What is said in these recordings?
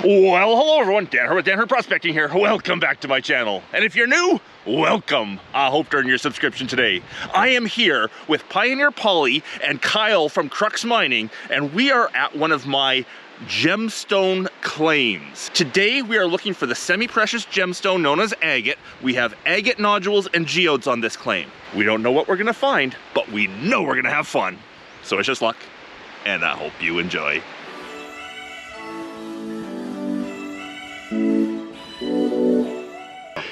Well, hello everyone, Dan Hurd with Dan Hurd Prospecting here. Welcome back to my channel. And if you're new, welcome. I hope to earn your subscription today. I am here with Pioneer Pauly and Cyle from Crux Mining, and we are at one of my gemstone claims. Today we are looking for the semi-precious gemstone known as agate. We have agate nodules and geodes on this claim. We don't know what we're gonna find, but we know we're gonna have fun. So it's just luck, and I hope you enjoy.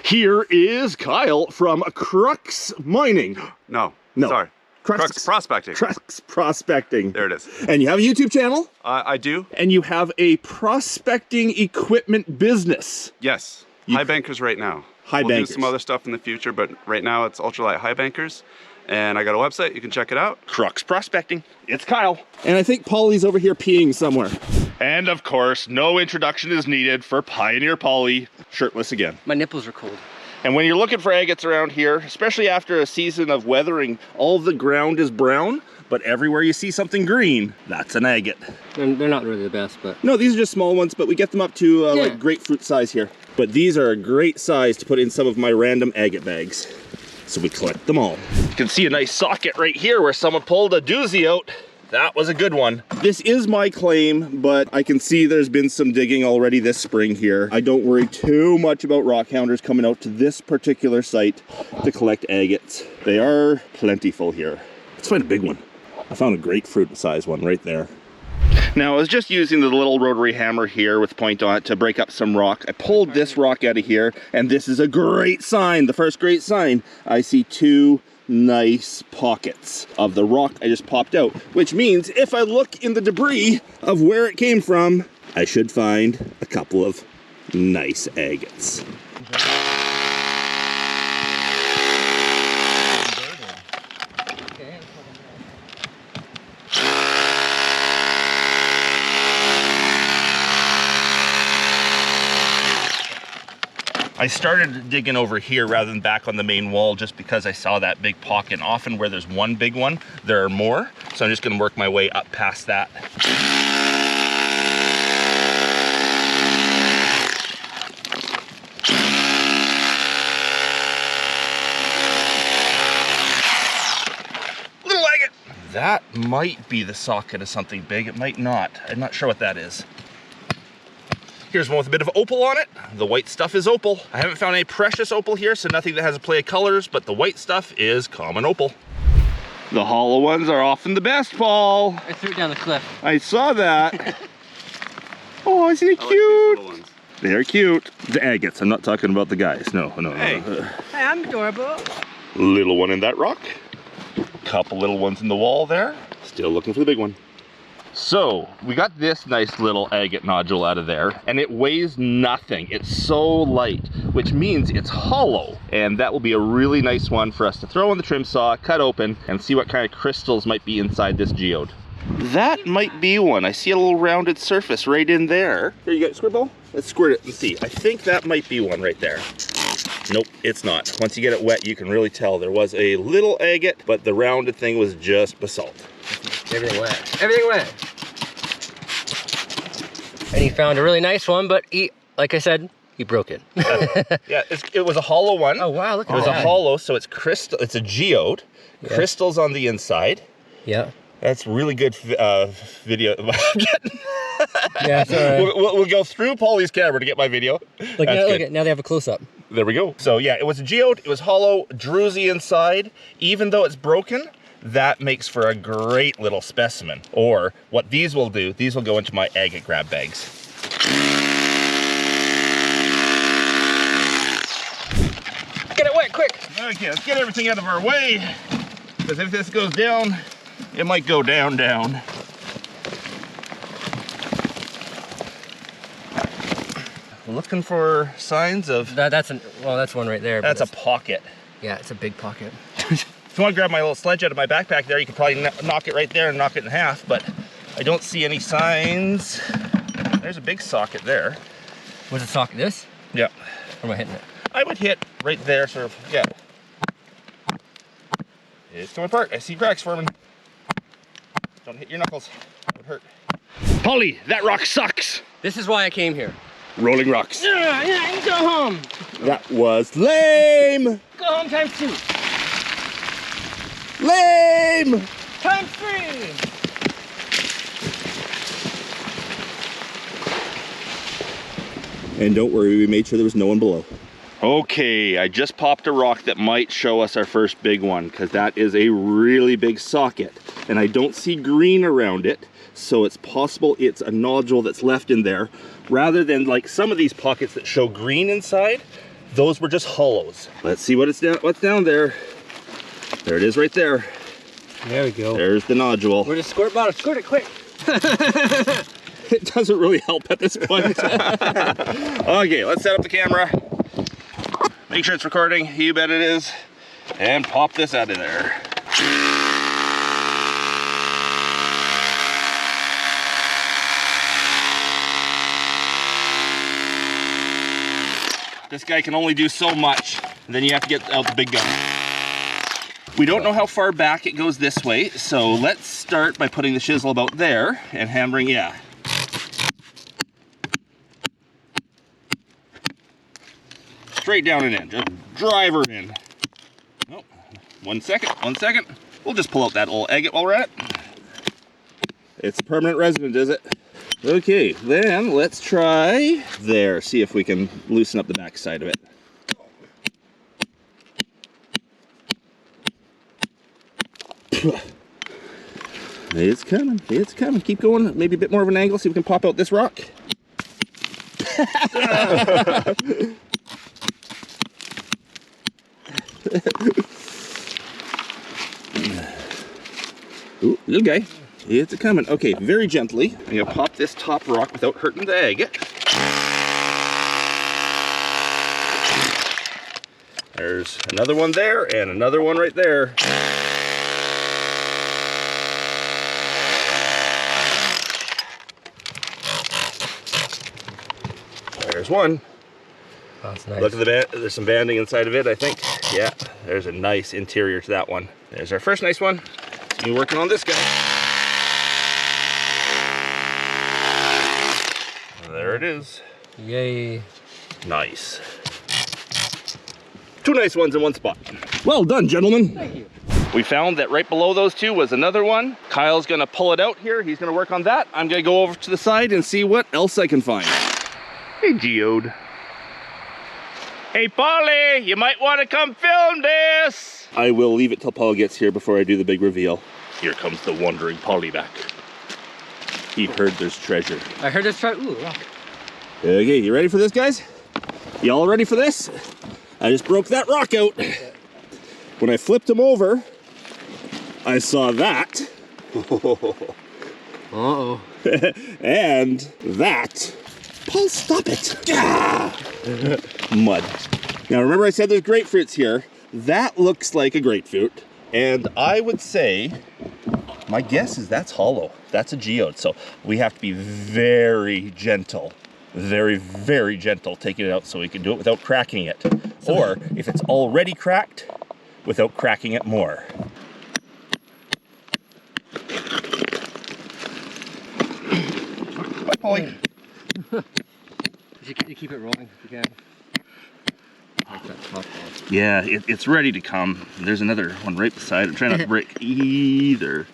Here is Cyle from Crux Mining. No, sorry. Crux Prospecting. Crux Prospecting. There it is. And you have a YouTube channel? I do. And you have a prospecting equipment business. Yes. High bankers right now. We'll do some other stuff in the future, but right now it's ultralight high bankers. And I got a website, you can check it out. Crux Prospecting. It's Cyle. And I think Pauly's over here peeing somewhere. And of course, no introduction is needed for Pioneer Pauly, shirtless again. My nipples are cold. And when you're looking for agates around here, especially after a season of weathering, all the ground is brown, but everywhere you see something green, that's an agate. They're not really the best, but... No, these are just small ones, but we get them up to like grapefruit size here. But these are a great size to put in some of my random agate bags. So we collect them all. You can see a nice socket right here where someone pulled a doozy out. That was a good one. This is my claim, but I can see there's been some digging already this spring here. I don't worry too much about rock hounders coming out to this particular site to collect agates. They are plentiful here. Let's find a big one. I found a grapefruit size one right there. Now I was just using the little rotary hammer here with point on it to break up some rock. I pulled this rock out of here, and this is a great sign. The first great sign. I see two nice pockets of the rock I just popped out, which means if I look in the debris of where it came from, I should find a couple of nice agates. I started digging over here rather than back on the main wall just because I saw that big pocket. And often where there's one big one, there are more. So I'm just gonna work my way up past that. Little agate. That might be the socket of something big. It might not. I'm not sure what that is. Here's one with a bit of opal on it. The white stuff is opal. I haven't found any precious opal here, so nothing that has a play of colors, but the white stuff is common opal. The hollow ones are often the best, Paul. I threw it down the cliff. I saw that. Oh, isn't it cute? Like They're cute. The agates, I'm not talking about the guys. No. Hey, I'm adorable. Little one in that rock. Couple little ones in the wall there. Still looking for the big one. So we got this nice little agate nodule out of there, and it weighs nothing. It's so light, which means it's hollow, and that will be a really nice one for us to throw on the trim saw, cut open, and see what kind of crystals might be inside this geode. That might be one. I see a little rounded surface right in there. Here, you got a squirt ball? Let's squirt it and see. I think that might be one right there. Nope, it's not. Once you get it wet, you can really tell there was a little agate, but the rounded thing was just basalt. Everything wet. Everything wet. And he found a really nice one, but he, like I said, he broke it. Yeah, it was a hollow one. Oh wow, look at that. It was a hollow, so it's crystal. It's a geode. Yeah. Crystals on the inside. Yeah. That's really good video. Yeah, it's all right. We'll go through Pauly's camera to get my video. Look, now they have a close-up. There we go. So yeah, it was a geode. It was hollow, druzy inside. Even though it's broken, that makes for a great little specimen. Or what these will do, these will go into my agate grab bags. Get it wet, quick! Okay, let's get everything out of our way. Because if this goes down, it might go down. Looking for signs of... That's one right there. That's a pocket. Yeah, it's a big pocket. If you want to grab my little sledge out of my backpack there, you could probably knock it right there and knock it in half, but I don't see any signs. There's a big socket there. What's the socket? This? Yeah. Or am I hitting it? I would hit right there, sort of, yeah. It's coming apart. I see cracks forming. Don't hit your knuckles. That would hurt. Pauly, that rock sucks. This is why I came here. Rolling rocks. Yeah, go home. That was lame. Go home times 2. Lame. Times 3. And don't worry, we made sure there was no one below. Okay, I just popped a rock that might show us our first big one, because that is a really big socket. And I don't see green around it, so it's possible it's a nodule that's left in there. Rather than like some of these pockets that show green inside, those were just hollows. Let's see what's down there. There it is right there. There we go. There's the nodule. We're just squirt bottle. Squirt it quick. It doesn't really help at this point. Okay, let's set up the camera. Make sure it's recording. You bet it is. And pop this out of there. This guy can only do so much. And then you have to get out the big gun. We don't know how far back it goes this way, so let's start by putting the chisel about there and hammering, yeah. Straight down and in, just drive her in. Oh, 1 second, 1 second. We'll just pull out that old agate while we're at it. It's a permanent resident, is it? Okay, then let's try there, see if we can loosen up the back side of it. It's coming, it's coming. Keep going, maybe a bit more of an angle, see if we can pop out this rock. Ooh, little guy. It's coming. Okay, very gently. I'm gonna pop this top rock without hurting the agate. There's another one there and another one right there. There's one. Oh, that's nice. Look at the band. There's some banding inside of it, I think. Yeah, there's a nice interior to that one. There's our first nice one. Let's be working on this guy. There it is. Yay. Nice. 2 nice ones in one spot. Well done, gentlemen. Thank you. We found that right below those 2 was another one. Kyle's gonna pull it out here. He's gonna work on that. I'm gonna go over to the side and see what else I can find. Hey, Geode. Hey, Pauly, you might want to come film this. I will leave it till Paul gets here before I do the big reveal. Here comes the wandering Pauly back. He heard there's treasure. I heard this try. Ooh, rock. Okay, you ready for this, guys? Y'all ready for this? I just broke that rock out. When I flipped him over, I saw that. Uh-oh. And that. Paul, stop it. Ah! Mud. Now remember I said there's grapefruits here. That looks like a grapefruit. And I would say, my guess is that's hollow. That's a geode. So we have to be very gentle. Very, very gentle taking it out so we can do it without cracking it. Or if it's already cracked, without cracking it more. Bye, Pauly. You keep it rolling if you can. Like that top off. Yeah, it's ready to come. There's another one right beside it. I'm trying not to break either.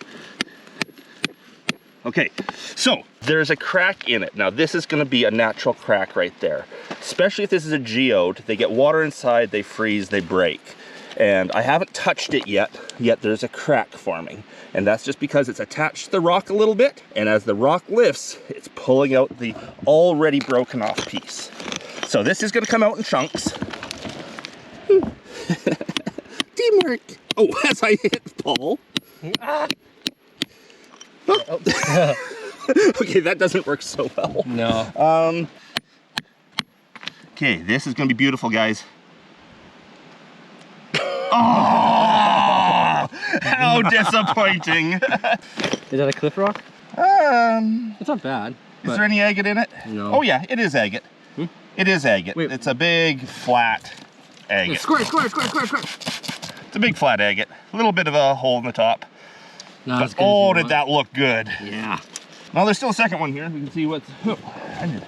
Okay, so there's a crack in it. Now this is gonna be a natural crack right there. Especially if this is a geode. They get water inside, they freeze, they break. And I haven't touched it yet there's a crack forming. And that's just because it's attached to the rock a little bit, and as the rock lifts, it's pulling out the already broken off piece. So this is gonna come out in chunks. Teamwork. Oh, as I hit Paul. Ah. Oh. Okay, that doesn't work so well. No. Okay, this is gonna be beautiful, guys. Oh, how disappointing. Is that a cliff rock? It's not bad. Is there any agate in it? No. Oh yeah, it is agate. Hmm? It is agate. Wait. It's a big flat agate. Squirt. It's a big flat agate. A little bit of a hole in the top. Not as But good as oh, you did want. that look good. Yeah. Well, there's still a second one here. We can see what's... Oh, I did.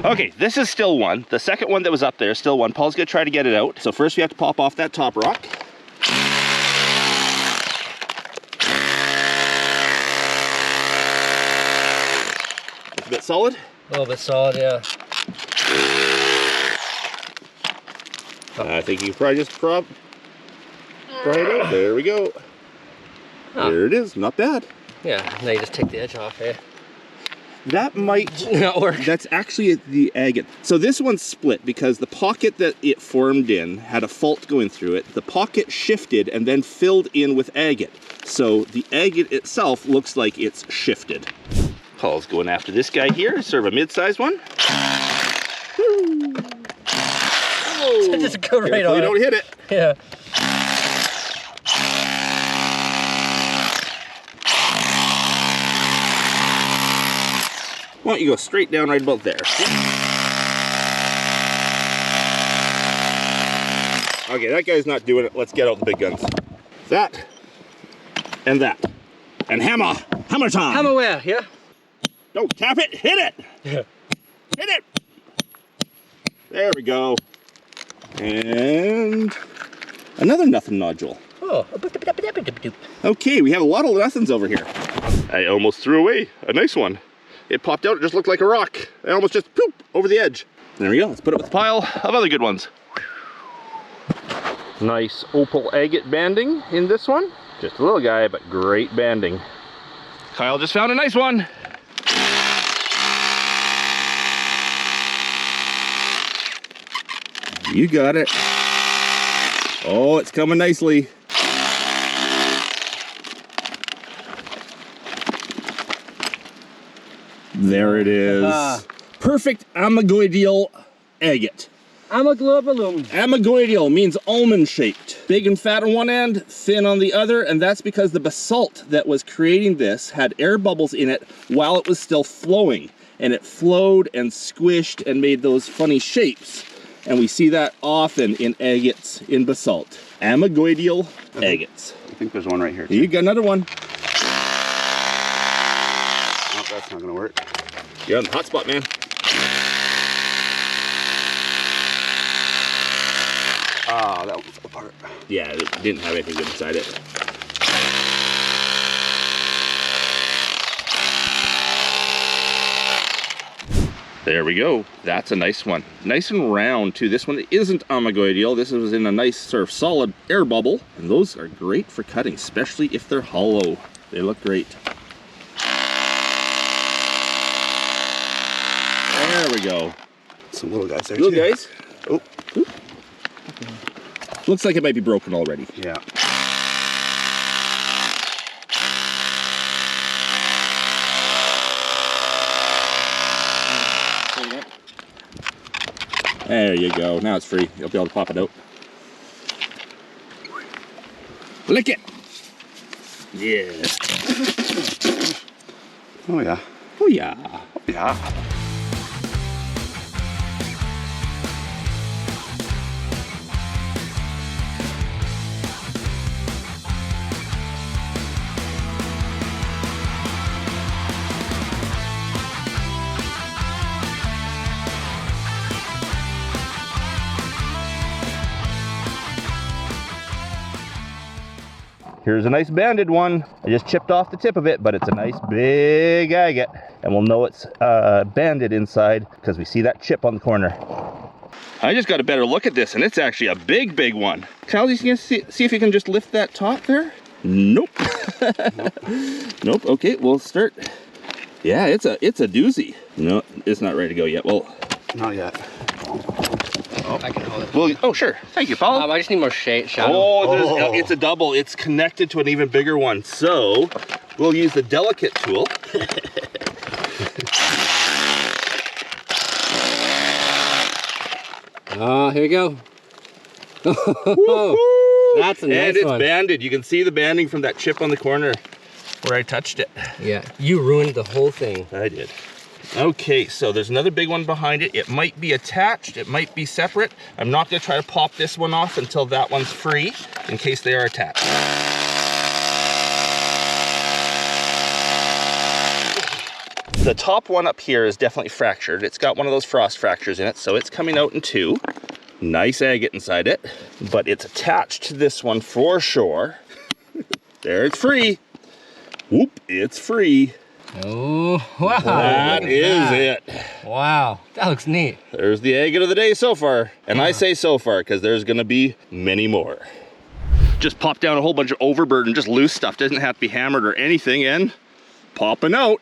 Okay, this is still one. The second one that was up there is still one. Paul's gonna try to get it out. So first we have to pop off that top rock. It's a bit solid. A little bit solid, yeah. I think you can probably just pry it out. There we go. Oh. There it is. Not bad. Yeah, now you just take the edge off, eh? That might not work. That's actually the agate. So this one's split because the pocket that it formed in had a fault going through it. The pocket shifted and then filled in with agate. So the agate itself looks like it's shifted. Paul's going after this guy here, sort of a mid-sized one. Woo. Oh, just go right on. You don't hit it. Yeah. Why don't you go straight down right about there? Okay, that guy's not doing it. Let's get out the big guns. That and that. And hammer! Hammer time! Hammer where? Yeah? Don't tap it, hit it! Yeah. Hit it! There we go. And another nothing nodule. Oh. Okay, we have a lot of nothings over here. I almost threw away a nice one. It popped out, it just looked like a rock. I almost just poop over the edge. There we go, let's put it with a pile of other good ones. Nice opal agate banding in this one. Just a little guy, but great banding. Kyle just found a nice one. You got it. Oh, it's coming nicely. There it is. Perfect amygdaloidal agate. Amygdaloidal. Amygdaloidal means almond shaped. Big and fat on one end, thin on the other, and that's because the basalt that was creating this had air bubbles in it while it was still flowing. And it flowed and squished and made those funny shapes. And we see that often in agates in basalt. Amygdaloidal agates. I think there's one right here too. You got another one. Oh, that's not gonna work. You're on the hot spot, man. Ah, that one fell apart. Yeah, it didn't have anything good inside it. There we go. That's a nice one. Nice and round too. This one isn't amygdaloidal. This was in a nice sort of solid air bubble. And those are great for cutting, especially if they're hollow. They look great. There we go. Some little guys there little too. Guys. Oh. Oop. Looks like it might be broken already. Yeah. There you go. Now it's free. You'll be able to pop it out. Lick it. Yeah. Oh yeah. Oh yeah. Oh yeah. Here's a nice banded one. I just chipped off the tip of it, but it's a nice big agate. And we'll know it's banded inside because we see that chip on the corner. I just got a better look at this, and it's actually a big, big one. Cyle, you can see if you can just lift that top there? Nope. Nope. Okay, we'll start. Yeah, it's a doozy. No, it's not ready to go yet. Well, not yet. Oh. I can hold it. Well, oh, sure. Thank you, Paul. I just need more shadow. Oh, it's a double. It's connected to an even bigger one. So we'll use the delicate tool. Oh, here we go. That's a nice And it's one. banded. You can see the banding from that chip on the corner where I touched it. Yeah, you ruined the whole thing. I did. Okay, so there's another big one behind it. It might be attached, it might be separate. I'm not gonna try to pop this one off until that one's free, in case they are attached. The top one up here is definitely fractured. It's got one of those frost fractures in it, so it's coming out in two. Nice agate inside it, but it's attached to this one for sure. There, it's free. Whoop, it's free. Oh, wow. That is it. Wow, that looks neat. There's the agate of the day so far. And I say so far because there's gonna be many more. Just pop down a whole bunch of overburden, just loose stuff. Doesn't have to be hammered or anything, and popping out.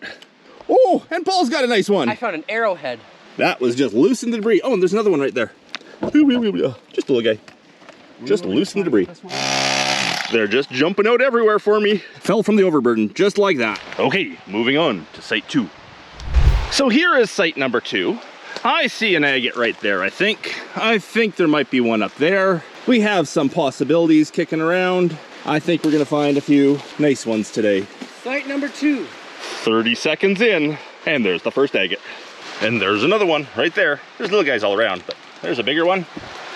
Oh, and Paul's got a nice one. I found an arrowhead. That was just loose in the debris. Oh, and there's another one right there. Just a little guy. Just loose in the debris. They're just jumping out everywhere for me. Fell from the overburden, just like that. Okay, moving on to site 2. So here is site number 2. I see an agate right there, I think. I think there might be one up there. We have some possibilities kicking around. I think we're gonna find a few nice ones today. Site number 2. 30 seconds in, and there's the first agate. And there's another one right there. There's little guys all around, but there's a bigger one.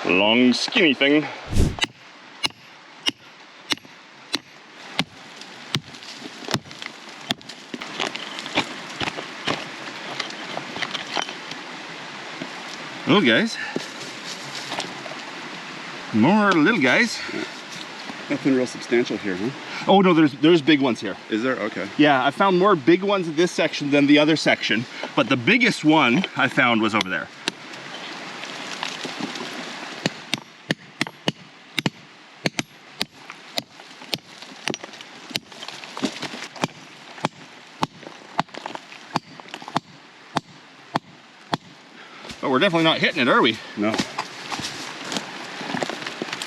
Long, skinny thing. Little guys. More little guys. Nothing real substantial here, huh? Oh no, there's big ones here. Is there? Okay. Yeah, I found more big ones in this section than the other section, but the biggest one I found was over there. But we're definitely not hitting it, are we? No.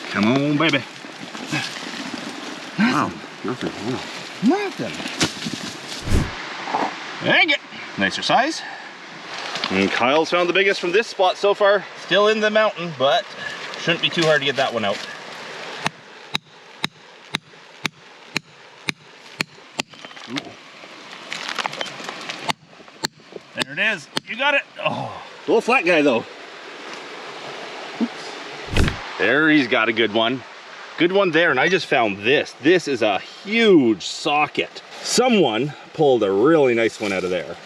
Come on, baby. Wow. Nothing. Wow. Nothing. Agate. Nicer size. And Kyle's found the biggest from this spot so far. Still in the mountain, but shouldn't be too hard to get that one out. Ooh. There it is. You got it. Oh, a little flat guy though. Oops. There, he's got a good one. Good one there, and I just found this. This is a huge socket. Someone pulled a really nice one out of there.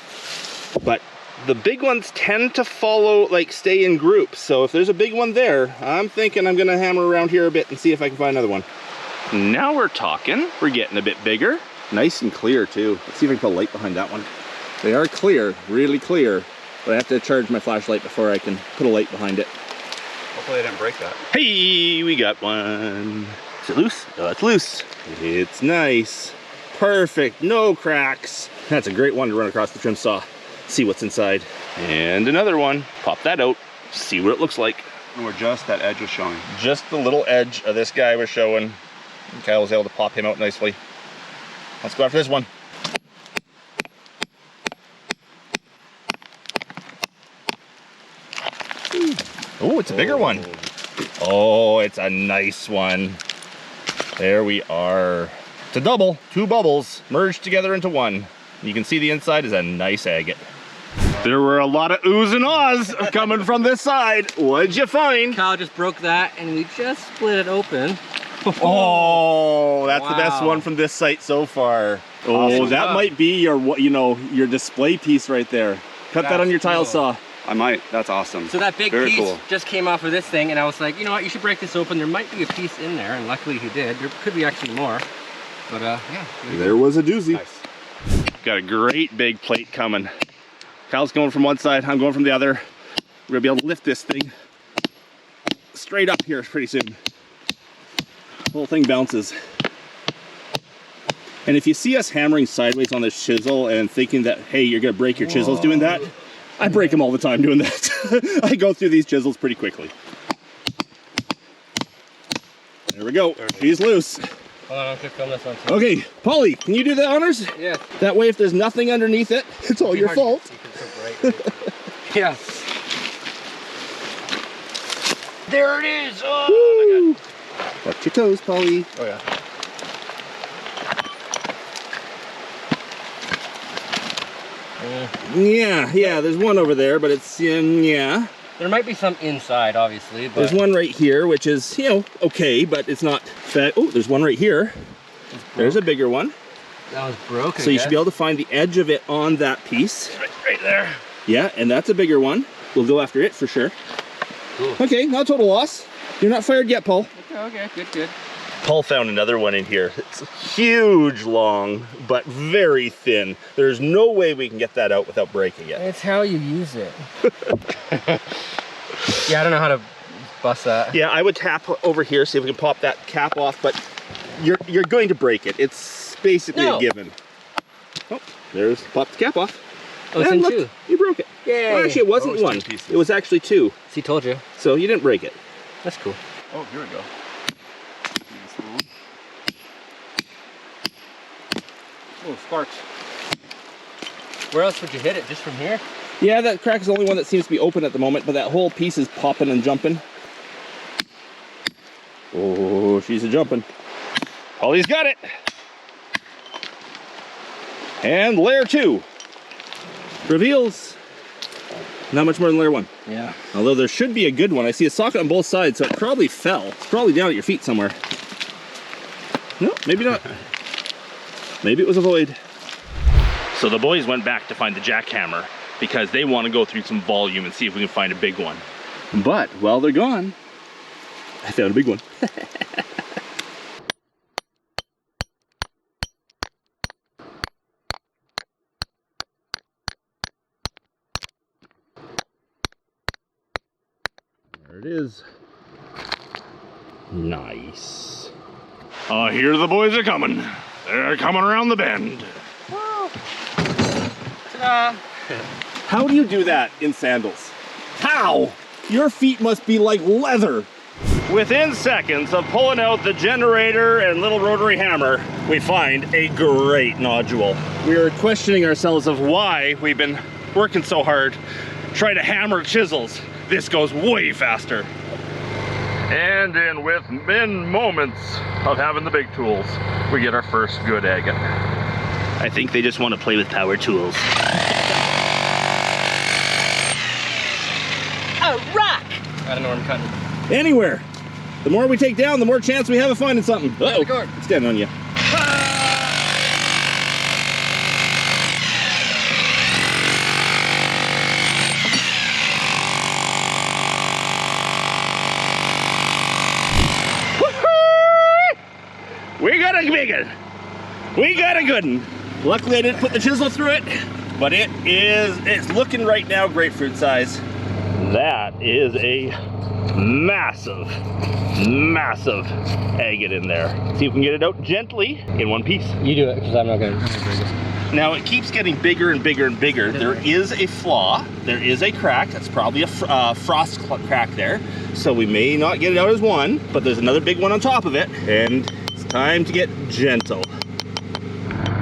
But the big ones tend to follow, like stay in groups. So if there's a big one there, I'm thinking I'm gonna hammer around here a bit and see if I can find another one. Now we're talking. We're getting a bit bigger. Nice and clear too. Let's see if I can put a light behind that one. They are clear, really clear. But I have to charge my flashlight before I can put a light behind it. Hopefully I didn't break that. Hey, we got one. Is it loose? Oh, it's loose. It's nice. Perfect, no cracks. That's a great one to run across the trim saw. See what's inside. And another one. Pop that out. See what it looks like. And we're just that edge was showing. Just the little edge of this guy was showing. Kyle was able to pop him out nicely. Let's go after this one. Oh, it's a bigger one. Oh, it's a nice one. There we are. It's a double, 2 bubbles merged together into one. You can see the inside is a nice agate. There were a lot of oohs and ahs coming from this side. What'd you find? Kyle just broke that and we just split it open. Oh, that's wow. The best one from this site so far. Oh, Awesome. that might be your, your display piece right there. Cut that on your tile saw. I might. That's awesome. So that big Very piece cool. just came off of this thing, and I was like, you know what, you should break this open. There might be a piece in there, and luckily he did. There could be actually more, but yeah. There was a doozy. Nice. Got a great big plate coming. Kyle's going from one side, I'm going from the other. We're gonna be able to lift this thing straight up here pretty soon. The whole thing bounces. And if you see us hammering sideways on this chisel and thinking that, hey, you're gonna break your chisels doing that, I break them all the time doing that. I go through these chisels pretty quickly. There we go. He's loose. Hold on, I'm gonna film this one too. Okay, Pauly, can you do the honors? Yeah. That way, if there's nothing underneath it, it's all your fault. Yeah. There it is. Oh, Watch your toes, Pauly. oh yeah. Yeah, there's one over there, but it's, yeah. There might be some inside, obviously, but... There's one right here, which is, you know, okay, but it's not fat. Oh, there's one right here. There's a bigger one. That was broken. So you should be able to find the edge of it on that piece. Right there. Yeah, and that's a bigger one. We'll go after it for sure. Cool. Okay, not total loss. You're not fired yet, Paul. Okay, good. Paul found another one in here. It's huge long, but very thin. There's no way we can get that out without breaking it. It's how you use it. Yeah, I don't know how to bust that. Yeah, I would tap over here, see if we can pop that cap off, but you're going to break it. It's basically a given. Oh, there's, pop the cap off. Oh, it's in two. You broke it. Yay. Well, actually, it wasn't one. It was actually two. See, told you. So you didn't break it. That's cool. Oh, here we go. Oh, sparks. Where else would you hit it? Just from here? Yeah, that crack is the only one that seems to be open at the moment, but that whole piece is popping and jumping. Oh, she's a jumping. Pauly's got it. And layer 2 reveals not much more than layer 1. Yeah. Although there should be a good one. I see a socket on both sides, so it probably fell. It's probably down at your feet somewhere. No, maybe not. Maybe it was a void. So the boys went back to find the jackhammer because they want to go through some volume and see if we can find a big one. But while they're gone, I found a big one. There it is. Nice. Here the boys are coming. They're coming around the bend. Ta-da! How do you do that in sandals? How? Your feet must be like leather. Within seconds of pulling out the generator and little rotary hammer, we find a great nodule. We are questioning ourselves of why we've been working so hard trying to hammer chisels. This goes way faster. And in within moments of having the big tools, we get our first good agate. I think they just want to play with power tools. A rock! I don't know where I'm cutting. Anywhere. The more we take down, the more chance we have of finding something. Uh-oh, it's standing on you. We got a big one. We got a good one. Luckily I didn't put the chisel through it, but it's looking right now grapefruit size. That is a massive, massive agate in there. See if we can get it out gently in one piece. You do it, because I'm not gonna break it. Now it keeps getting bigger and bigger and bigger. There is a flaw, there is a crack. That's probably a frost crack there. So we may not get it out as one, but there's another big one on top of it. And it's time to get gentle.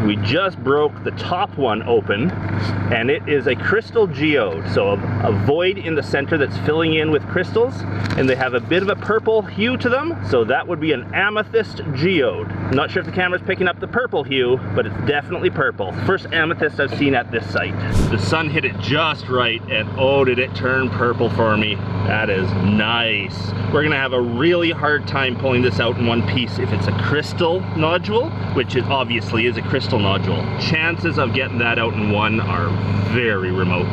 We just broke the top one open, and it is a crystal geode. So a void in the center that's filling in with crystals, and they have a bit of a purple hue to them. So that would be an amethyst geode. I'm not sure if the camera's picking up the purple hue, but it's definitely purple. First amethyst I've seen at this site. The sun hit it just right, and oh, did it turn purple for me. That is nice. We're gonna have a really hard time pulling this out in one piece if it's a crystal nodule, which it obviously is a crystal nodule. Chances of getting that out in one are very remote,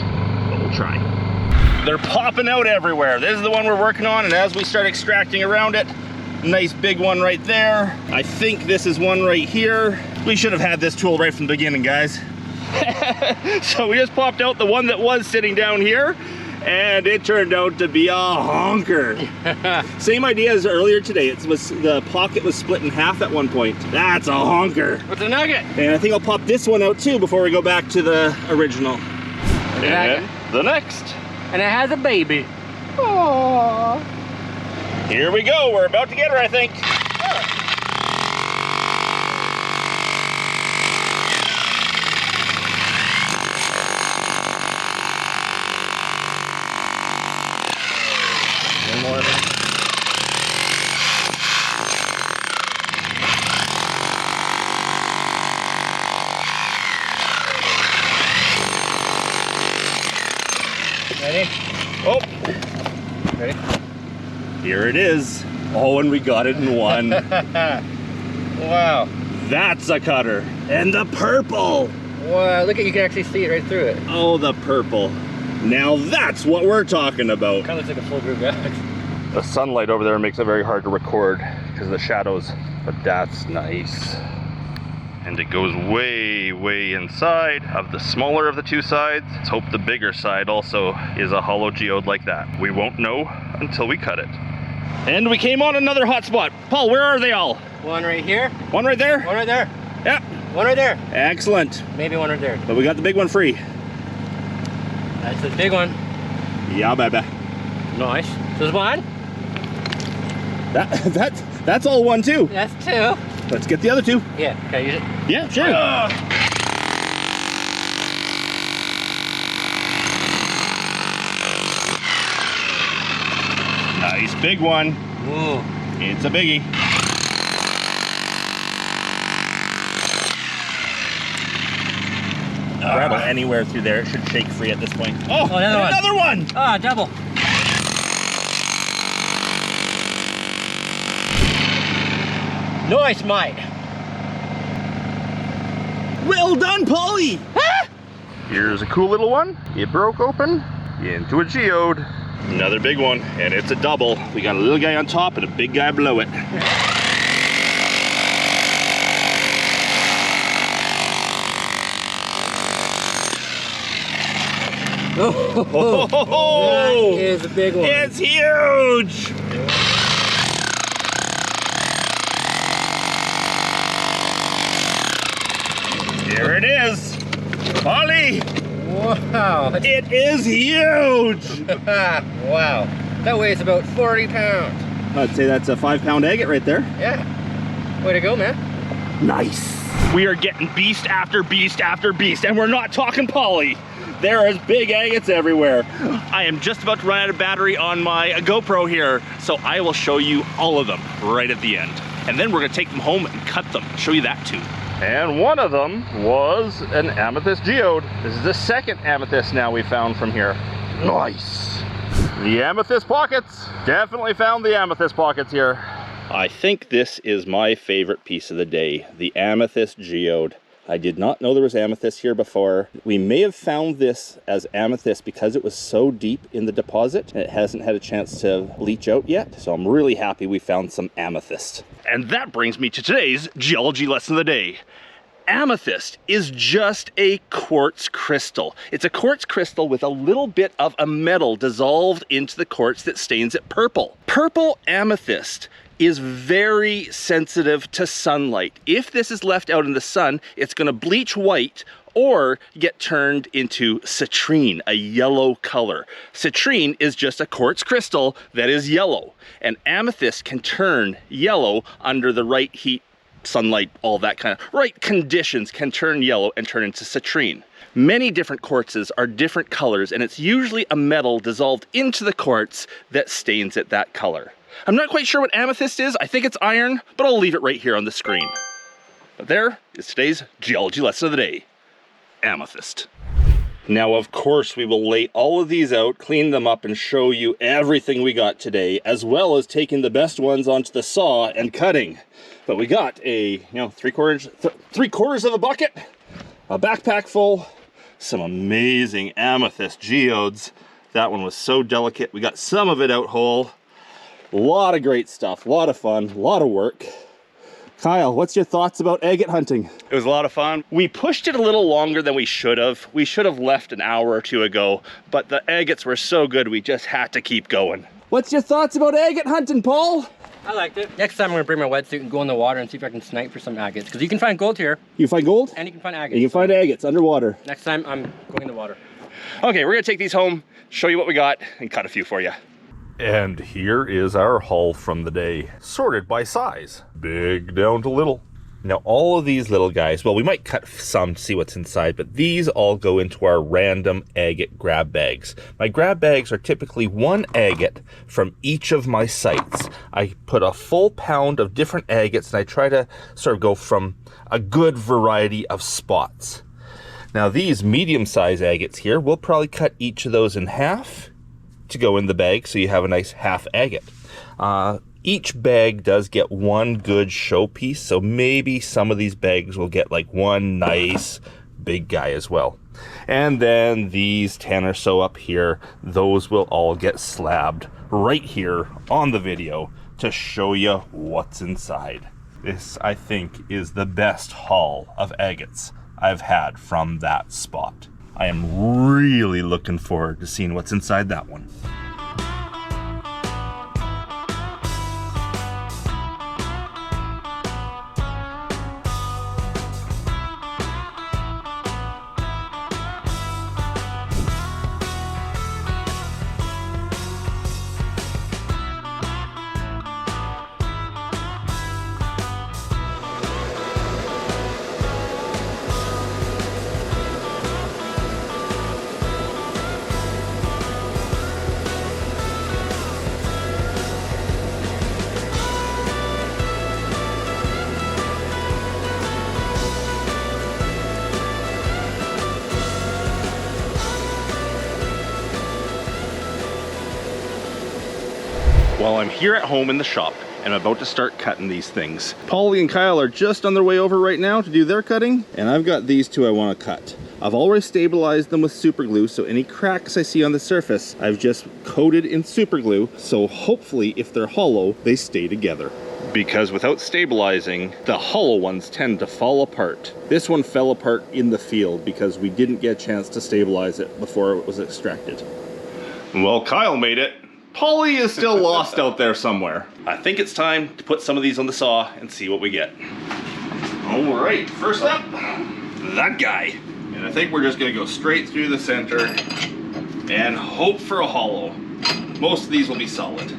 but we'll try. They're popping out everywhere. This is the one we're working on, and as we start extracting around it, nice big one right there. I think this is one right here. We should have had this tool right from the beginning, guys. So we just popped out the one that was sitting down here, and it turned out to be a honker. Same idea as earlier today. It was the pocket was split in half at one point. That's a honker. What's a nugget? And I think I'll pop this one out too before we go back to the original. And the next. And it has a baby. Aww. Here we go. We're about to get her, I think. Here it is. Oh, and we got it in one. Wow. That's a cutter. And the purple. Wow, look at, you can actually see it right through it. Oh, the purple. Now that's what we're talking about. Kind of looks like a full group bag. The sunlight over there makes it very hard to record because of the shadows, but that's nice. And it goes way, way inside of the smaller of the two sides. Let's hope the bigger side also is a hollow geode like that. We won't know until we cut it. And we came on another hot spot. Paul, where are they all? One right here. One right there? One right there. Yep. One right there. Excellent. Maybe one right there. But we got the big one free. That's the big one. Yeah, baby. Nice. So there's one. That's all one too. That's two. Let's get the other two. Yeah, can I use it? Yeah, sure. Nice big one. Ooh. It's a biggie. Rattle anywhere through there. It should shake free at this point. Oh, another one. Ah, double. Nice, mate. Well done, Pauly. Ah! Here's a cool little one. It broke open into a geode. Another big one, and it's a double. We got a little guy on top and a big guy below it. Oh, that is a big one. It's huge. Here it is. Pauly. Wow. It is huge. Wow. That weighs about 40 pounds. I'd say that's a 5-pound agate right there. Yeah. Way to go, man. Nice. We are getting beast after beast after beast, and we're not talking Pauly. There is big agates everywhere. I am just about to run out of battery on my GoPro here, so I will show you all of them right at the end. And then we're gonna take them home and cut them, show you that too. And one of them was an amethyst geode. This is the second amethyst now we found from here. Nice. The amethyst pockets. Definitely found the amethyst pockets here. I think this is my favorite piece of the day, the amethyst geode. I did not know there was amethyst here before. We may have found this as amethyst because it was so deep in the deposit. It hasn't had a chance to bleach out yet. So I'm really happy we found some amethyst. And that brings me to today's geology lesson of the day. Amethyst is just a quartz crystal. It's a quartz crystal with a little bit of a metal dissolved into the quartz that stains it purple. Purple amethyst is very sensitive to sunlight. If this is left out in the sun, it's going to bleach white or get turned into citrine, a yellow color. Citrine is just a quartz crystal that is yellow, and amethyst can turn yellow under the right heat, sunlight, all that kind of right conditions, can turn yellow and turn into citrine. Many different quartzes are different colors, and it's usually a metal dissolved into the quartz that stains it that color. I'm not quite sure what amethyst is. I think it's iron, but I'll leave it right here on the screen. But there is today's geology lesson of the day. Amethyst. Now, of course, we will lay all of these out, clean them up, and show you everything we got today, as well as taking the best ones onto the saw and cutting. But we got a, three quarters of a bucket, a backpack full, some amazing amethyst geodes. That one was so delicate. We got some of it out whole. A lot of great stuff, a lot of fun, a lot of work. Cyle, what's your thoughts about agate hunting? It was a lot of fun. We pushed it a little longer than we should have. We should have left an hour or two ago, but the agates were so good we just had to keep going. What's your thoughts about agate hunting, Paul? I liked it. Next time I'm gonna bring my wetsuit and go in the water and see if I can snipe for some agates. Because you can find gold here. You find gold? And you can find agates. You can find agates underwater. Next time I'm going in the water. Okay, we're gonna take these home, show you what we got, and cut a few for you. And here is our haul from the day, sorted by size, big down to little. Now all of these little guys, well, we might cut some to see what's inside, but these all go into our random agate grab bags. My grab bags are typically 1 agate from each of my sites. I put a full pound of different agates and I try to sort of go from a good variety of spots. Now these medium-sized agates here, we'll probably cut each of those in half to go in the bag so you have a nice half agate. Each bag does get one good showpiece, so maybe some of these bags will get like one nice big guy as well. And then these 10 or so up here, those will all get slabbed right here on the video to show you what's inside. This, I think, is the best haul of agates I've had from that spot. I am really looking forward to seeing what's inside that one. Well, I'm here at home in the shop and I'm about to start cutting these things. Pauly and Cyle are just on their way over right now to do their cutting, and I've got these two I want to cut. I've already stabilized them with super glue, so any cracks I see on the surface, I've just coated in super glue, so hopefully if they're hollow, they stay together. Because without stabilizing, the hollow ones tend to fall apart. This one fell apart in the field because we didn't get a chance to stabilize it before it was extracted. Well, Cyle made it. Pauly is still lost out there somewhere. I think it's time to put some of these on the saw and see what we get. All right, first up, that guy. And I think we're just gonna go straight through the center and hope for a hollow. Most of these will be solid.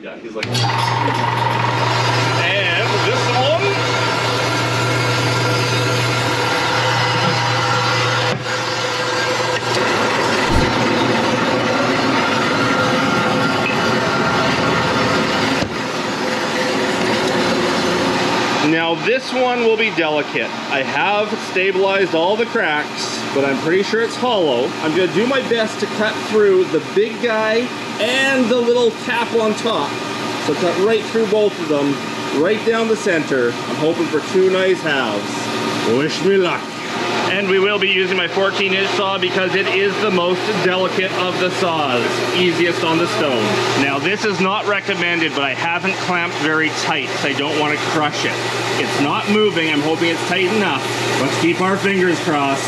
Yeah, he's like... And this one... Now this one will be delicate. I have stabilized all the cracks, but I'm pretty sure it's hollow. I'm gonna do my best to cut through the big guy and the little cap on top. So cut right through both of them, right down the center. I'm hoping for two nice halves. Wish me luck. And we will be using my 14-inch saw because it is the most delicate of the saws, easiest on the stone. Now this is not recommended, but I haven't clamped very tight, so I don't want to crush it. It's not moving, I'm hoping it's tight enough. Let's keep our fingers crossed.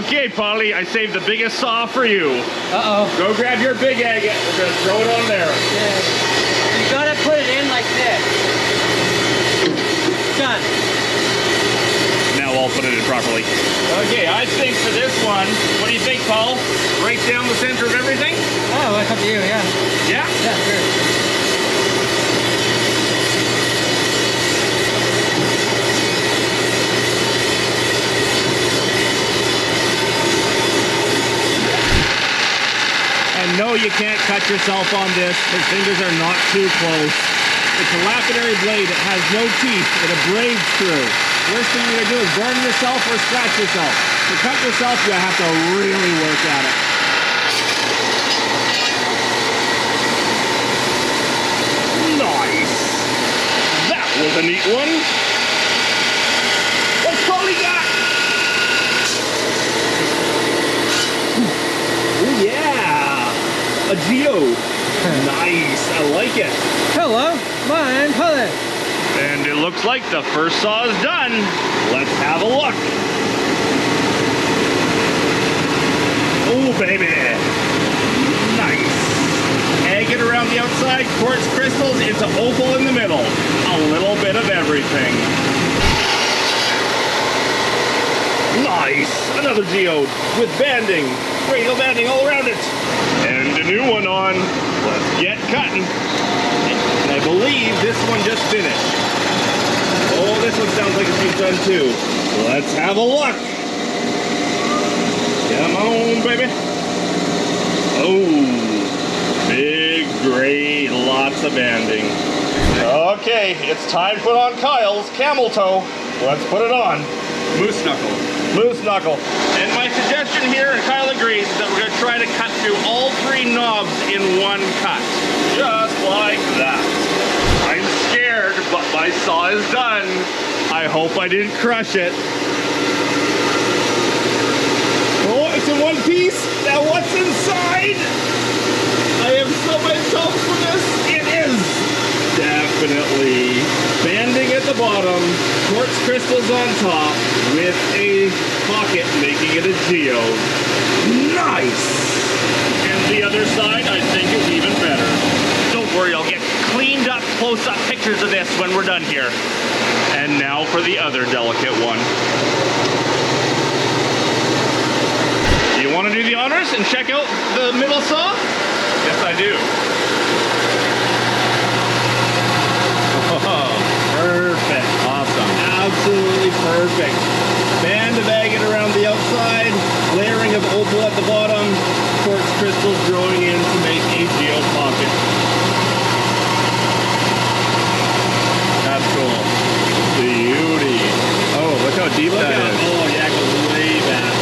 Okay, Pauly, I saved the biggest saw for you. Uh-oh. Go grab your big agate, we're gonna throw it on there. Yeah. You gotta put it in like this. Done. Now I'll put it in properly. Okay, I think for this one, what do you think, Paul? Right down the center of everything? Oh, it's up to you, yeah. Yeah? Yeah, sure. No, you can't cut yourself on this. The fingers are not too close. It's a lapidary blade. It has no teeth. It abrades through. Worst thing you're gonna do is burn yourself or scratch yourself. To cut yourself, you have to really work at it. Nice. That was a neat one. What's Pauly got? Oh yeah. A geode. Nice, I like it. Hello, mine, Pauly. And it looks like the first saw is done. Let's have a look. Oh, baby. Nice. Agate around the outside, quartz crystals, it's an opal in the middle. A little bit of everything. Nice. Another geode with banding. Radial banding all around it. And a new one on. Let's get cutting. And I believe this one just finished. Oh, this one sounds like it's been done too. Let's have a look. Come on, baby. Oh, big Great, lots of banding. Okay, it's time to put on Kyle's camel toe. Let's put it on. Moose knuckle. Moose knuckle. And my suggestion here, and Kyle agrees, is that we're going to try to cut through all 3 knobs in one cut. Just like that. I'm scared, but my saw is done. I hope I didn't crush it. Oh, it's in one piece. Now what's inside? I have so much hope for this. It is definitely banding at the bottom, quartz crystals on top, with a pocket making it a geode. Nice! And the other side, I think, is even better. Don't worry, I'll get cleaned up, close-up pictures of this when we're done here. And now for the other delicate one. You want to do the honors and check out the middle saw? Yes, I do. Oh, perfect. Awesome. Absolutely perfect. Band of agate around the outside, layering of opal at the bottom, quartz crystals growing in to make a geode pocket. That's cool. Beauty. Oh, look how deep that is. Oh, yeah, it goes way back.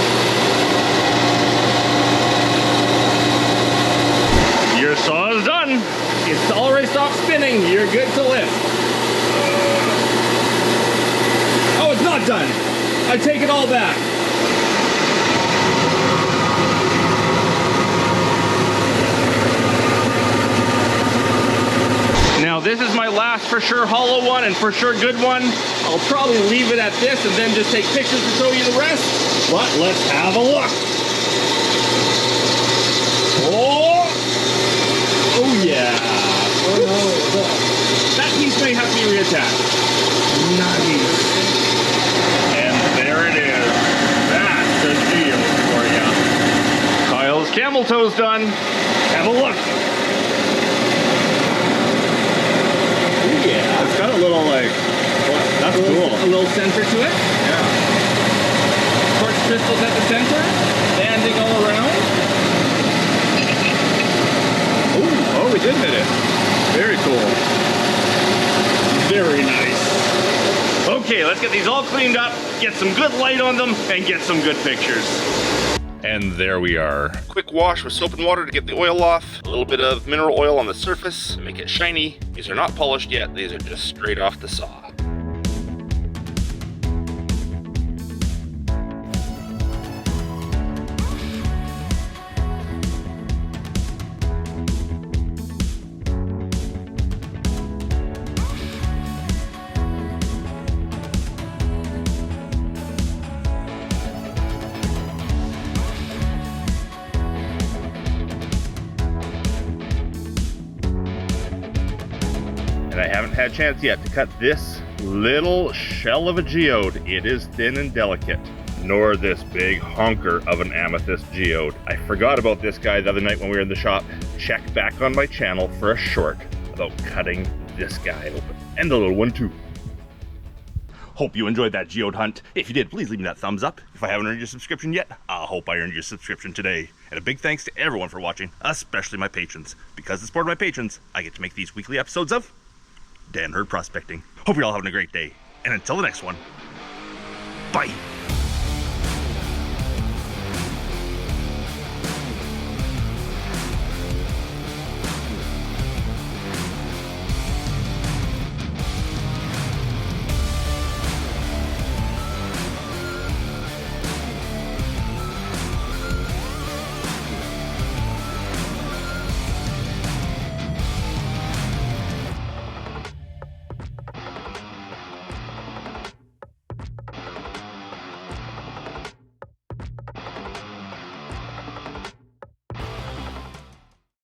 Your saw is done. It's already stopped spinning. You're good to lift. Oh, it's not done. I take it all back. Now this is my last for sure hollow one and for sure good one. I'll probably leave it at this and then just take pictures to show you the rest. But let's have a look. Oh! Oh yeah. Oh no. That piece may have to be reattached. Nice. And there it is. That's a geode for you. Kyle's camel toe's done. Have a look. Oh yeah. It's got a little like, that's cool. A little center to it. Yeah. Quartz crystals at the center. Banding all around. Oh, we did hit it. Very cool. Very nice. Okay, let's get these all cleaned up, get some good light on them, and get some good pictures. And there we are. Quick wash with soap and water to get the oil off. A little bit of mineral oil on the surface to make it shiny. These are not polished yet. These are just straight off the saw. And I haven't had a chance yet to cut this little shell of a geode. It is thin and delicate, nor this big honker of an amethyst geode. I forgot about this guy the other night when we were in the shop. Check back on my channel for a short about cutting this guy open, and the little one too. Hope you enjoyed that geode hunt. If you did, please leave me that thumbs up. If I haven't earned your subscription yet, I hope I earned your subscription today. And a big thanks to everyone for watching, especially my patrons. Because it's for my patrons, I get to make these weekly episodes of Dan Hurd Prospecting. Hope you're all having a great day. And until the next one, bye.